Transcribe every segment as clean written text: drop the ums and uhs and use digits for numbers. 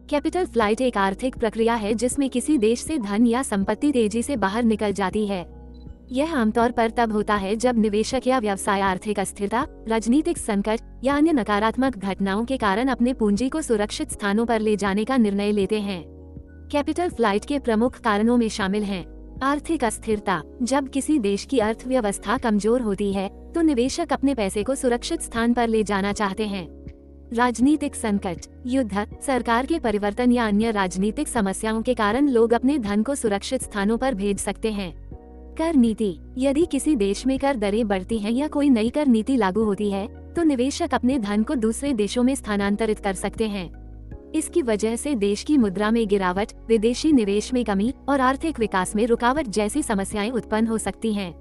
Capital flight एक आर्थिक प्रक्रिया है जिसमें किसी देश से धन या संपत्ति तेजी से बाहर निकल जाती है। यह आमतौर पर तब होता है जब निवेशक या व्यवसाय आर्थिक अस्थिरता, राजनीतिक संकट या अन्य नकारात्मक घटनाओं के कारण अपने पूंजी को सुरक्षित स्थानों पर ले जाने का निर्णय लेते हैं। कैपिटल फ्लाइट के प्रमुख कारणों में शामिल हैं आर्थिक अस्थिरता। जब किसी देश की अर्थव्यवस्था कमजोर होती है तो निवेशक अपने पैसे को सुरक्षित स्थान पर ले जाना चाहते हैं। राजनीतिक संकट, युद्ध, सरकार के परिवर्तन या अन्य राजनीतिक समस्याओं के कारण लोग अपने धन को सुरक्षित स्थानों पर भेज सकते हैं। कर नीति, यदि किसी देश में कर दरें बढ़ती हैं या कोई नई कर नीति लागू होती है तो निवेशक अपने धन को दूसरे देशों में स्थानांतरित कर सकते हैं। इसकी वजह से देश की मुद्रा में गिरावट, विदेशी निवेश में कमी और आर्थिक विकास में रुकावट जैसी समस्याएं उत्पन्न हो सकती हैं।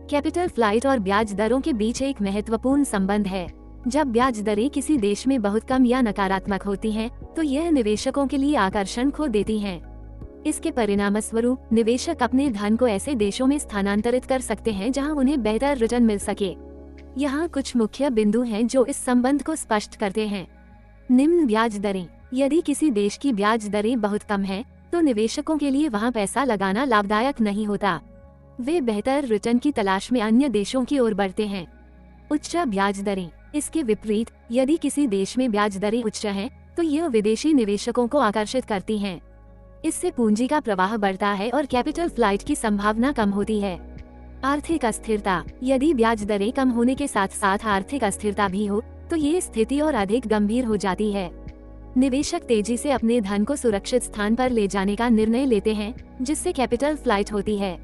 कैपिटल फ्लाइट और ब्याज दरों के बीच एक महत्वपूर्ण संबंध है। जब ब्याज दरें किसी देश में बहुत कम या नकारात्मक होती हैं, तो यह निवेशकों के लिए आकर्षण खो देती हैं। इसके परिणामस्वरूप निवेशक अपने धन को ऐसे देशों में स्थानांतरित कर सकते हैं जहां उन्हें बेहतर रिटर्न मिल सके। यहाँ कुछ मुख्य बिंदु हैं जो इस संबंध को स्पष्ट करते हैं। निम्न ब्याज दरें, यदि किसी देश की ब्याज दरें बहुत कम हैं, तो निवेशकों के लिए वहां पैसा लगाना लाभदायक नहीं होता। वे बेहतर रिटर्न की तलाश में अन्य देशों की ओर बढ़ते हैं। उच्च ब्याज दरें, इसके विपरीत यदि किसी देश में ब्याज दरें उच्च हैं, तो यह विदेशी निवेशकों को आकर्षित करती हैं। इससे पूंजी का प्रवाह बढ़ता है और कैपिटल फ्लाइट की संभावना कम होती है। आर्थिक अस्थिरता, यदि ब्याज दरें कम होने के साथ साथ आर्थिक अस्थिरता भी हो तो ये स्थिति और अधिक गंभीर हो जाती है। निवेशक तेजी से अपने धन को सुरक्षित स्थान पर ले जाने का निर्णय लेते हैं, जिससे कैपिटल फ्लाइट होती है।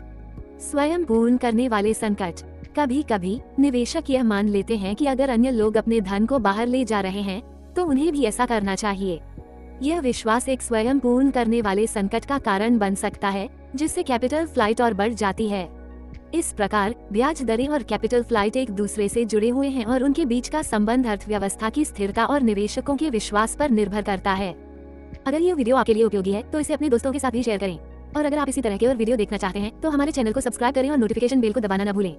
स्वयं पूर्ण करने वाले संकट, कभी कभी निवेशक यह मान लेते हैं कि अगर अन्य लोग अपने धन को बाहर ले जा रहे हैं तो उन्हें भी ऐसा करना चाहिए। यह विश्वास एक स्वयं पूर्ण करने वाले संकट का कारण बन सकता है, जिससे कैपिटल फ्लाइट और बढ़ जाती है। इस प्रकार ब्याज दरें और कैपिटल फ्लाइट एक दूसरे से जुड़े हुए हैं और उनके बीच का संबंध अर्थव्यवस्था की स्थिरता और निवेशकों के विश्वास पर निर्भर करता है। अगर ये वीडियो आपके लिए उपयोगी है तो इसे अपने दोस्तों के साथ भी शेयर करें। और अगर आप इसी तरह के और वीडियो देखना चाहते हैं तो हमारे चैनल को सब्सक्राइब करें और नोटिफिकेशन बेल को दबाना न भूलें।